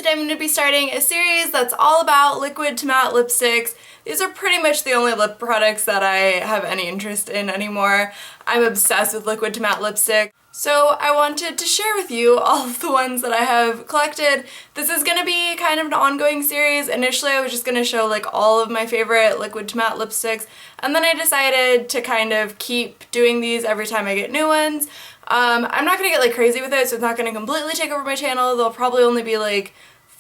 Today I'm going to be starting a series that's all about liquid to matte lipsticks. These are pretty much the only lip products that I have any interest in anymore. I'm obsessed with liquid to matte lipstick. So I wanted to share with you all of the ones that I have collected. This is going to be kind of an ongoing series. Initially I was just going to show like all of my favorite liquid to matte lipsticks, and then I decided to kind of keep doing these every time I get new ones. I'm not going to get like crazy with it, so it's not going to completely take over my channel. There'll probably only be like,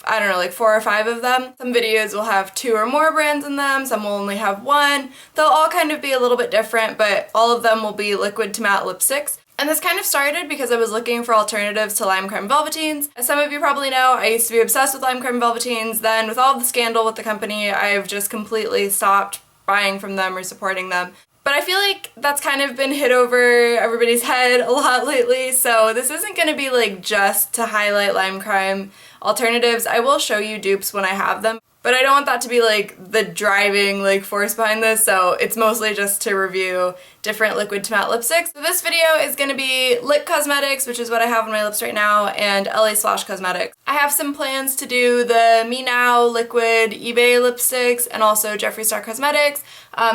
I don't know, like 4 or 5 of them. Some videos will have 2 or more brands in them, some will only have 1. They'll all kind of be a little bit different, but all of them will be liquid to matte lipsticks. And this kind of started because I was looking for alternatives to lime crime velveteens. As some of you probably know, I used to be obsessed with lime crime velveteens. Then with all of the scandal with the company, I've just completely stopped buying from them or supporting them. But I feel like that's kind of been hit over everybody's head a lot lately, so this isn't going to be like just to highlight lime crime alternatives. I will show you dupes when I have them, but I don't want that to be like the driving like force behind this, so it's mostly just to review different liquid to matte lipsticks. So this video is going to be LicCosmetics, which is what I have on my lips right now, and Swatch Cosmetics. I have some plans to do the Me Now liquid eBay lipsticks and also Jeffree Star Cosmetics.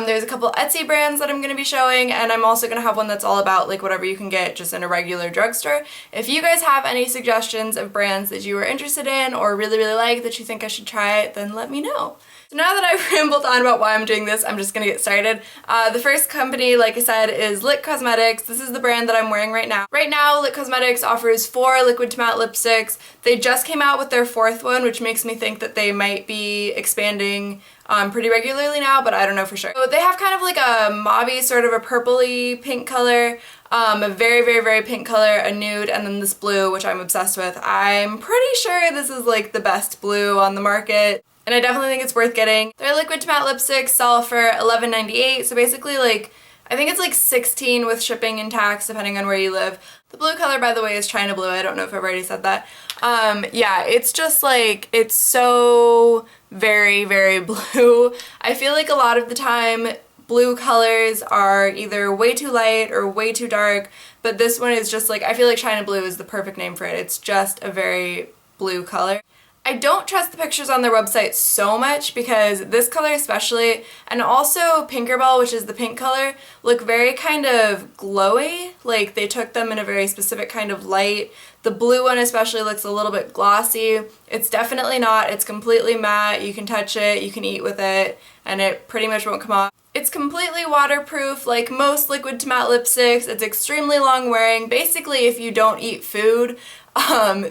There's a couple Etsy brands that I'm going to be showing, and I'm also going to have one that's all about like whatever you can get just in a regular drugstore. If you guys have any suggestions of brands that you are interested in or really like that you think I should try, then let me know. So now that I've rambled on about why I'm doing this, I'm just gonna get started. The first company, like I said, is LicCosmetics. This is the brand that I'm wearing right now. Right now, LicCosmetics offers 4 liquid to matte lipsticks. They just came out with their 4th one, which makes me think that they might be expanding pretty regularly now, but I don't know for sure. So they have kind of like a mauve-y, sort of a purpley pink color, a very pink color, a nude, and then this blue, which I'm obsessed with. I'm pretty sure this is like the best blue on the market, and I definitely think it's worth getting. Their liquid to matte lipsticks sell for $11.98, so basically like, I think it's like $16 with shipping and tax depending on where you live. The blue color, by the way, is China Blue. I don't know if I've already said that. Yeah, it's just like, it's so very blue. I feel like a lot of the time blue colors are either way too light or way too dark, but this one is just like, I feel like China Blue is the perfect name for it. It's just a very blue color. I don't trust the pictures on their website so much because this color especially, and also Pinkerbell, which is the pink color, look very kind of glowy, like they took them in a very specific kind of light. The blue one especially looks a little bit glossy. It's definitely not. It's completely matte. You can touch it, you can eat with it, and it pretty much won't come off. It's completely waterproof like most liquid to matte lipsticks. It's extremely long wearing. Basically, if you don't eat food,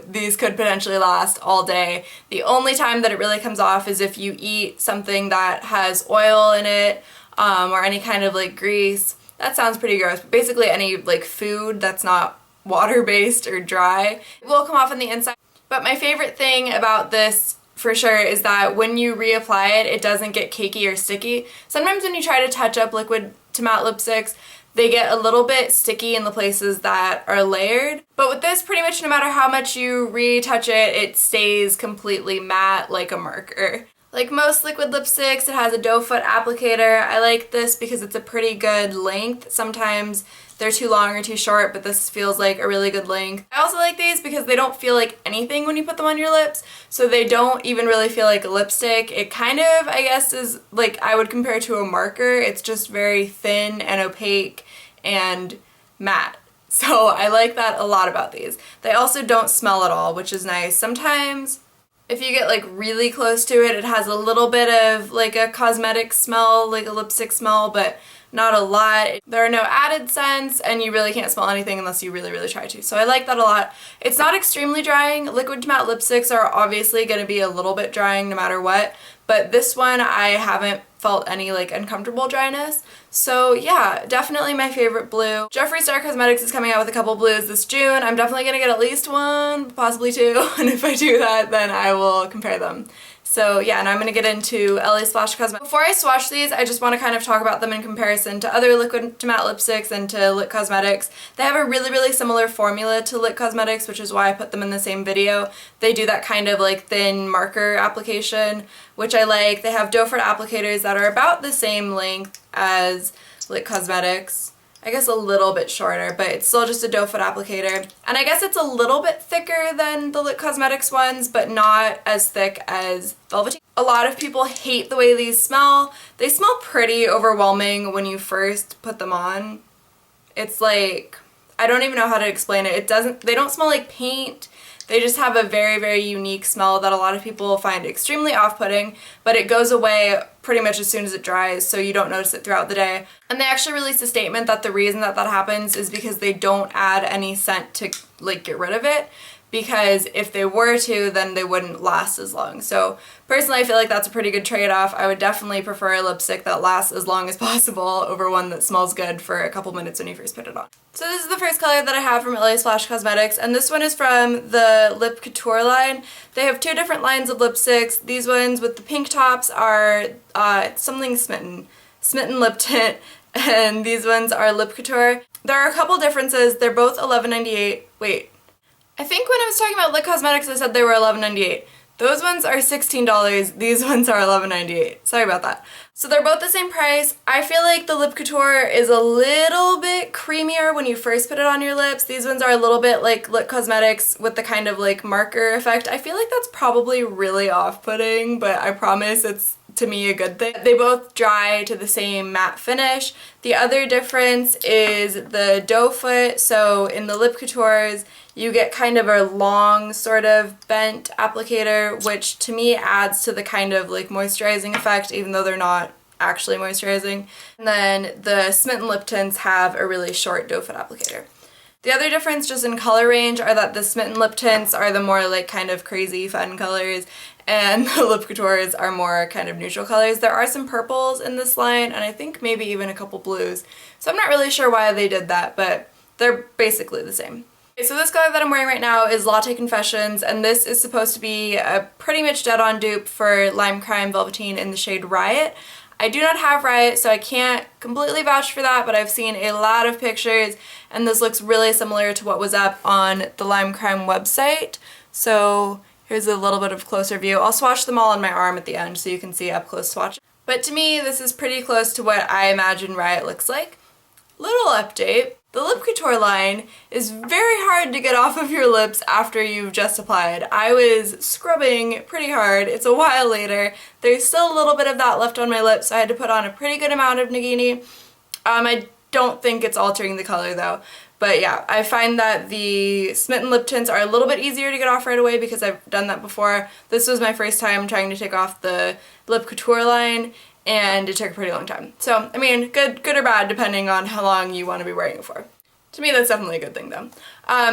these could potentially last all day. The only time that it really comes off is if you eat something that has oil in it, or any kind of like grease. That sounds pretty gross, but basically any like food that's not water-based or dry, it will come off on the inside. But my favorite thing about this for sure is that when you reapply it, it doesn't get cakey or sticky. Sometimes when you try to touch up liquid to matte lipsticks, they get a little bit sticky in the places that are layered. But with this, pretty much no matter how much you retouch it, it stays completely matte like a marker. Like most liquid lipsticks, it has a doe foot applicator. I like this because it's a pretty good length. Sometimes they're too long or too short, but this feels like a really good length. I also like these because they don't feel like anything when you put them on your lips, so they don't even really feel like a lipstick. It kind of, I guess, is like I would compare to a marker. It's just very thin and opaque and matte. So I like that a lot about these. They also don't smell at all, which is nice. Sometimes if you get like really close to it, it has a little bit of like a cosmetic smell, like a lipstick smell, but not a lot. There are no added scents, and you really can't smell anything unless you really try to. So I like that a lot. It's not extremely drying. Liquid to matte lipsticks are obviously going to be a little bit drying no matter what, but this one I haven't felt any like uncomfortable dryness. So yeah, definitely my favorite blue. Jeffree Star Cosmetics is coming out with a couple blues this June. I'm definitely gonna get at least 1, possibly 2, and if I do that, then I will compare them. So yeah, now I'm going to get into Swatch Cosmetics. Before I swatch these, I just want to kind of talk about them in comparison to other liquid to matte lipsticks and to LicCosmetics. They have a really similar formula to LicCosmetics, which is why I put them in the same video. They do that kind of like thin marker application, which I like. They have doe foot applicators that are about the same length as LicCosmetics. I guess a little bit shorter, but it's still just a doe foot applicator. And I guess it's a little bit thicker than the LicCosmetics ones, but not as thick as Velveteen. A lot of people hate the way these smell. They smell pretty overwhelming when you first put them on. It's like, I don't even know how to explain it. They don't smell like paint. They just have a very, very unique smell that a lot of people find extremely off-putting, but it goes away pretty much as soon as it dries, so you don't notice it throughout the day. And they actually released a statement that the reason that that happens is because they don't add any scent to like get rid of it, because if they were to, then they wouldn't last as long. So personally, I feel like that's a pretty good trade-off. I would definitely prefer a lipstick that lasts as long as possible over one that smells good for a couple minutes when you first put it on. So this is the first color that I have from LicCosmetics, and this one is from the Lip Couture line. They have two different lines of lipsticks. These ones with the pink tops are something Smitten Lip Tint, and these ones are Lip Couture. There are a couple differences. They're both $11.98. Wait. I think when I was talking about LicCosmetics I said they were $11.98. Those ones are $16, these ones are $11.98. Sorry about that. So they're both the same price. I feel like the Lip Couture is a little bit creamier when you first put it on your lips. These ones are a little bit like LicCosmetics with the kind of like marker effect. I feel like that's probably really off-putting, but I promise it's to me a good thing. They both dry to the same matte finish. The other difference is the doe foot. So in the Lip Coutures, you get kind of a long sort of bent applicator, which to me adds to the kind of like moisturizing effect, even though they're not actually moisturizing. And then the Smitten Lip Tints have a really short doe foot applicator. The other difference just in color range are that the Smitten Lip Tints are the more like kind of crazy fun colors, and the Lip Coutures are more kind of neutral colors. There are some purples in this line, and I think maybe even a couple blues. So I'm not really sure why they did that, but they're basically the same. Okay, so this color that I'm wearing right now is Latte Confessions, and this is supposed to be a pretty much dead-on dupe for Lime Crime Velveteen in the shade Riot. I do not have Riot, so I can't completely vouch for that, but I've seen a lot of pictures, and this looks really similar to what was up on the Lime Crime website. So here's a little bit of closer view. I'll swatch them all on my arm at the end so you can see up close swatch. But to me, this is pretty close to what I imagine Riot looks like. Little update. The Lip Couture line is very hard to get off of your lips after you've just applied. I was scrubbing pretty hard. It's a while later. There's still a little bit of that left on my lips, so I had to put on a pretty good amount of Nagini. I don't think it's altering the color though. But yeah, I find that the Smitten Lip Tints are a little bit easier to get off right away because I've done that before. This was my first time trying to take off the Lip Couture line, and it took a pretty long time. So, I mean, good or bad depending on how long you want to be wearing it for. To me, that's definitely a good thing though.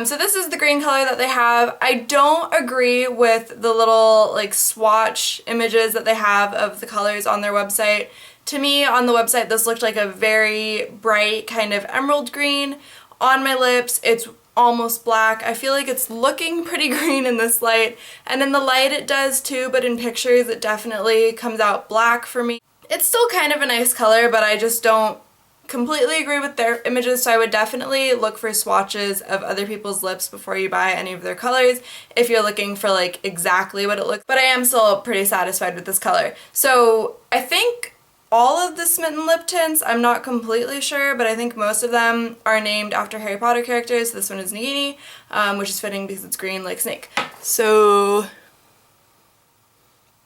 So this is the green color that they have. I don't agree with the little like swatch images that they have of the colors on their website. To me, on the website, this looked like a very bright kind of emerald green. On my lips, it's almost black. I feel like it's looking pretty green in this light, and in the light it does too, but in pictures it definitely comes out black for me. It's still kind of a nice color, but I just don't completely agree with their images, so I would definitely look for swatches of other people's lips before you buy any of their colors if you're looking for like exactly what it looks. But I am still pretty satisfied with this color. So I think all of the Smitten Lip Tints, I'm not completely sure, but I think most of them are named after Harry Potter characters. This one is Nagini, which is fitting because it's green like Snake. So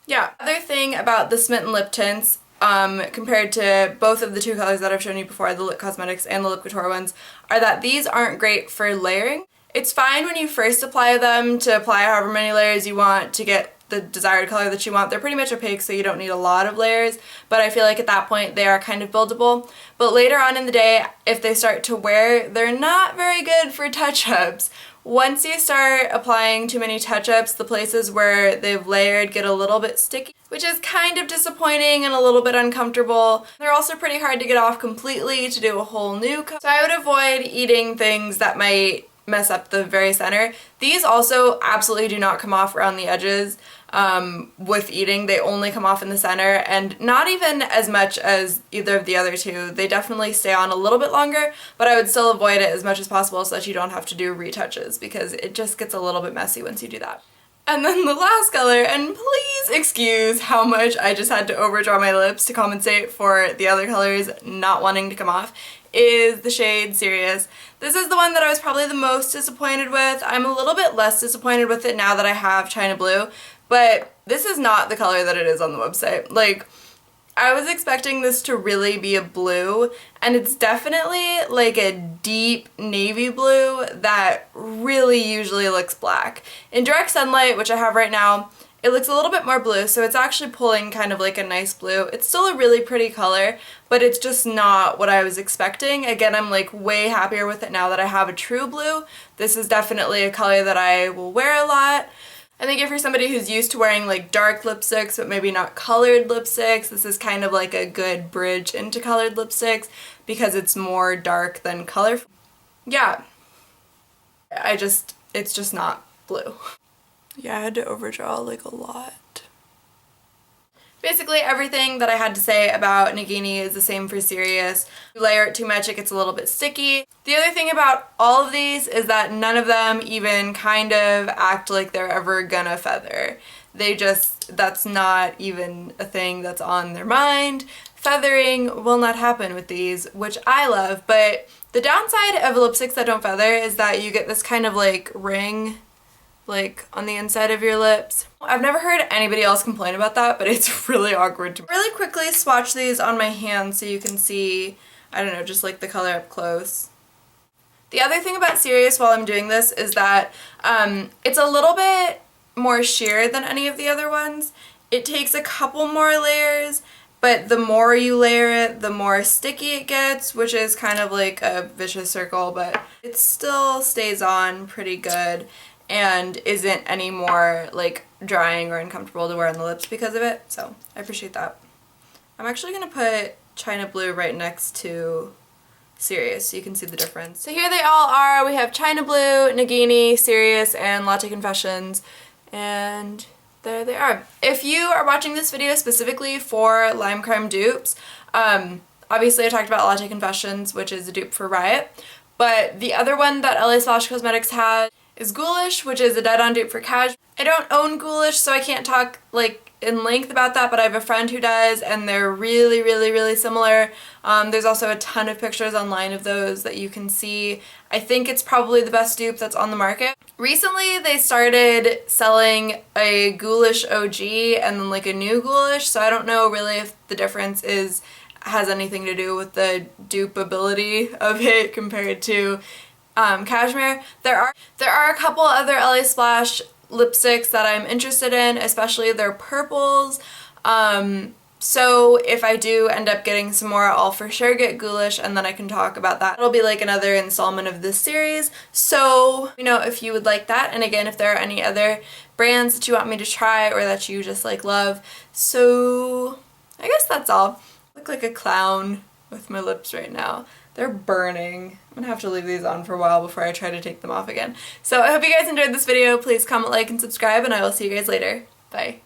yeah. Other thing about the Smitten Lip Tints, compared to both of the two colors that I've shown you before, the LicCosmetics and the Lip Couture ones, are that these aren't great for layering. It's fine when you first apply them to apply however many layers you want to get the desired color that you want. They're pretty much opaque, so you don't need a lot of layers, but I feel like at that point they are kind of buildable. But later on in the day, if they start to wear, they're not very good for touch-ups. Once you start applying too many touch-ups, the places where they've layered get a little bit sticky, which is kind of disappointing and a little bit uncomfortable. They're also pretty hard to get off completely to do a whole new coat. So I would avoid eating things that might mess up the very center. These also absolutely do not come off around the edges with eating. They only come off in the center, and not even as much as either of the other two. They definitely stay on a little bit longer, but I would still avoid it as much as possible so that you don't have to do retouches, because it just gets a little bit messy once you do that. And then the last color, and please let's excuse how much I just had to overdraw my lips to compensate for the other colors not wanting to come off, is the shade Serious. This is the one that I was probably the most disappointed with. I'm a little bit less disappointed with it now that I have China Blue, but this is not the color that it is on the website. Like, I was expecting this to really be a blue, and it's definitely like a deep navy blue that really usually looks black. In direct sunlight, which I have right now, it looks a little bit more blue, so it's actually pulling kind of like a nice blue. It's still a really pretty color, but it's just not what I was expecting. Again, I'm like way happier with it now that I have a true blue. This is definitely a color that I will wear a lot. I think if you're somebody who's used to wearing like dark lipsticks but maybe not colored lipsticks, this is kind of like a good bridge into colored lipsticks because it's more dark than colorful. Yeah, it's just not blue. Yeah, I had to overdraw like a lot. Basically everything that I had to say about Nagini is the same for Serious. If you layer it too much, it gets a little bit sticky. The other thing about all of these is that none of them even kind of act like they're ever gonna feather. That's not even a thing that's on their mind. Feathering will not happen with these, which I love, but the downside of lipsticks that don't feather is that you get this kind of like ring like on the inside of your lips. I've never heard anybody else complain about that, but it's really awkward to me. Really quickly swatch these on my hand so you can see, I don't know, just like the color up close. The other thing about Serious while I'm doing this is that it's a little bit more sheer than any of the other ones. It takes a couple more layers, but the more you layer it, the more sticky it gets, which is kind of like a vicious circle, but it still stays on pretty good and isn't any more like drying or uncomfortable to wear on the lips because of it, so I appreciate that. I'm actually gonna put China Blue right next to Serious so you can see the difference. So here they all are. We have China Blue, Nagini, Serious, and Latte Confessions, and there they are. If you are watching this video specifically for Lime Crime dupes, obviously I talked about Latte Confessions, which is a dupe for Riot, but the other one that LicCosmetics had is Ghoulish, which is a dead-on dupe for Cash. I don't own Ghoulish, so I can't talk like in length about that, but I have a friend who does, and they're really, really, really similar. There's also a ton of pictures online of those that you can see. I think it's probably the best dupe that's on the market. Recently, they started selling a Ghoulish OG and then like a new Ghoulish, so I don't know really if the difference has anything to do with the dupeability of it compared to Cashmere. There are a couple other LA Splash lipsticks that I'm interested in, especially their purples. So if I do end up getting some more, I'll for sure get Ghoulish, and then I can talk about that. It'll be like another installment of this series. So, you know, if you would like that, and again, if there are any other brands that you want me to try or that you just like love. So I guess that's all. I look like a clown with my lips right now. They're burning. I'm gonna have to leave these on for a while before I try to take them off again. So I hope you guys enjoyed this video. Please comment, like, and subscribe, and I will see you guys later. Bye.